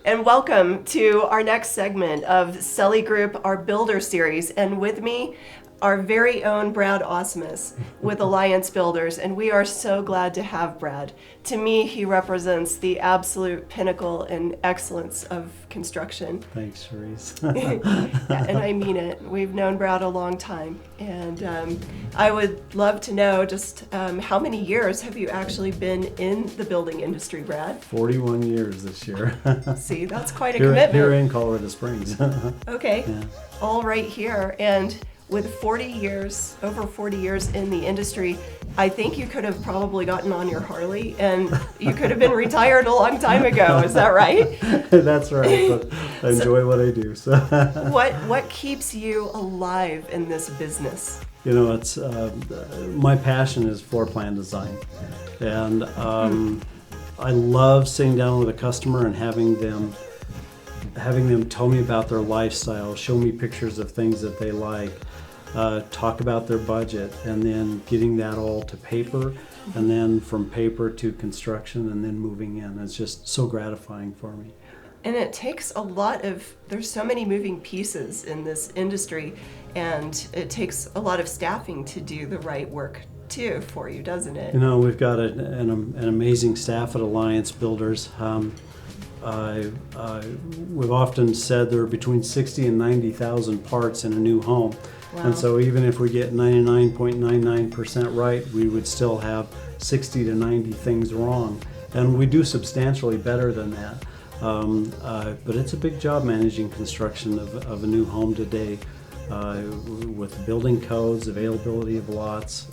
And welcome to our next segment of Selley Group, our Builder Series. And with me, our very own Brad Osmus with Alliance Builders. And we are so glad to have Brad. To me, he represents the absolute pinnacle and excellence of construction. Thanks, Cherise. And I mean it. We've known Brad a long time. And I would love to know just how many years have you actually been in the building industry, Brad? 41 years this year. See, that's quite a here, commitment. Here in Colorado Springs. Okay, Yeah. all right here. And with 40 years, over 40 years in the industry, I think you could have probably gotten on your Harley and you could have been retired a long time ago. Is that right? That's right, but I enjoy what I do. So. What keeps you alive in this business? You know, it's my passion is floor plan design, and I love sitting down with a customer and having them tell me about their lifestyle, show me pictures of things that they like, talk about their budget, and then getting that all to paper, and then from paper to construction, and then moving in. It's just so gratifying for me. And it takes a lot of, there's so many moving pieces in this industry, and it takes a lot of staffing to do the right work too for you, doesn't it? You know, we've got an amazing staff at Alliance Builders. We've often said there are between 60 and 90,000 parts in a new home. Wow. And so even if we get 99.99% right, we would still have 60 to 90 things wrong. And we do substantially better than that. But it's a big job managing construction of a new home today, with building codes, availability of lots,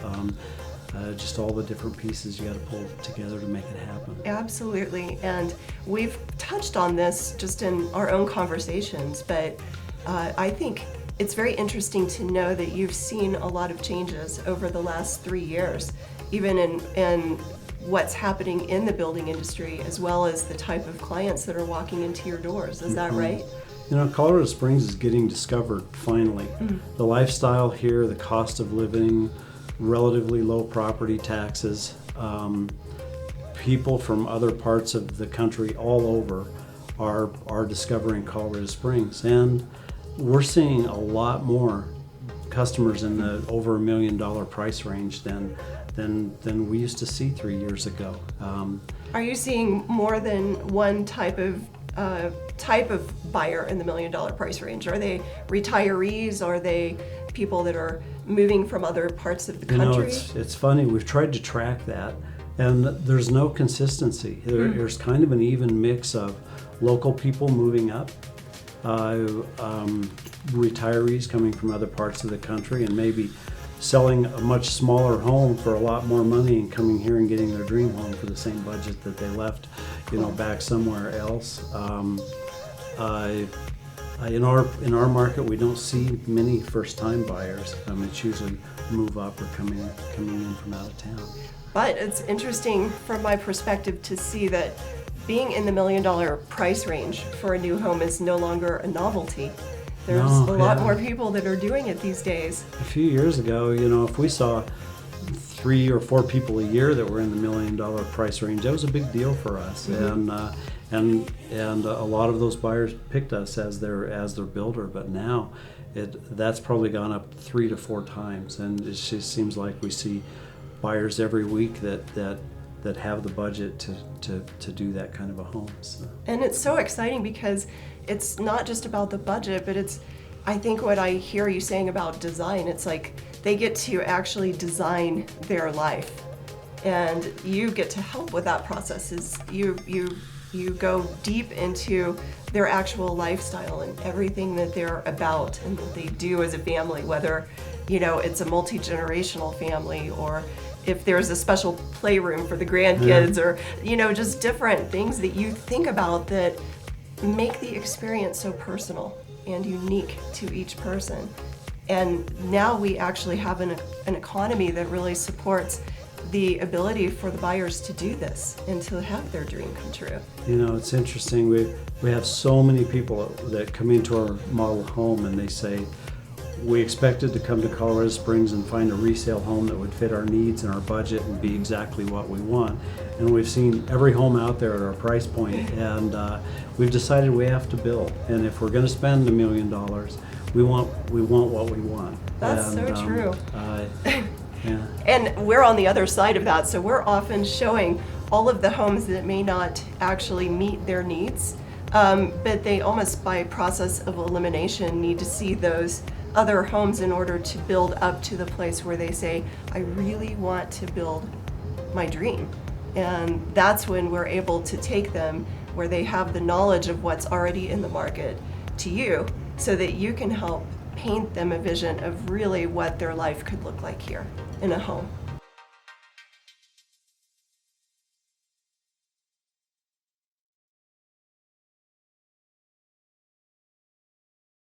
just all the different pieces you got to pull together to make it happen. Absolutely, and we've touched on this just in our own conversations, but I think it's very interesting to know that you've seen a lot of changes over the last 3 years, even in what's happening in the building industry, as well as the type of clients that are walking into your doors. Is that right? You know, Colorado Springs is getting discovered finally. The lifestyle here, the cost of living, relatively low property taxes. People from other parts of the country all over are discovering Colorado Springs, and we're seeing a lot more customers in the over $1 million price range than we used to see 3 years ago. Are you seeing more than one type of buyer in the $1 million price range? Are they retirees? Are they people that are moving from other parts of the country? You know, it's funny. We've tried to track that, and there's no consistency. There's kind of an even mix of local people moving up, retirees coming from other parts of the country, and maybe selling a much smaller home for a lot more money and coming here and getting their dream home for the same budget that they left, back somewhere else. In our market, we don't see many first-time buyers. It's usually move up or coming in from out of town. But it's interesting from my perspective to see that being in the $1 million price range for a new home is no longer a novelty. There's a lot more people that are doing it these days. A few years ago, if we saw 3 or 4 people a year that were in the $1 million price range, that was a big deal for us. And a lot of those buyers picked us as their builder. But now, that's probably gone up 3 to 4 times, and it just seems like we see buyers every week that have the budget to do that kind of a home. So. And it's so exciting because it's not just about the budget, but I think what I hear you saying about design, it's like they get to actually design their life, and you get to help with that process. Is you go deep into their actual lifestyle and everything that they're about and that they do as a family, whether it's a multi-generational family, or if there's a special playroom for the grandkids, or just different things that you think about that make the experience so personal and unique to each person. And now we actually have an economy that really supports the ability for the buyers to do this and to have their dream come true. It's interesting. We have so many people that come into our model home and they say, we expected to come to Colorado Springs and find a resale home that would fit our needs and our budget and be exactly what we want. And we've seen every home out there at our price point, and we've decided we have to build. And if we're going to spend $1 million, we want what we want. That's and, so true. Yeah. And we're on the other side of that, so we're often showing all of the homes that may not actually meet their needs, but they almost by process of elimination need to see those other homes in order to build up to the place where they say, I really want to build my dream. And that's when we're able to take them where they have the knowledge of what's already in the market to you, so that you can help paint them a vision of really what their life could look like here in a home.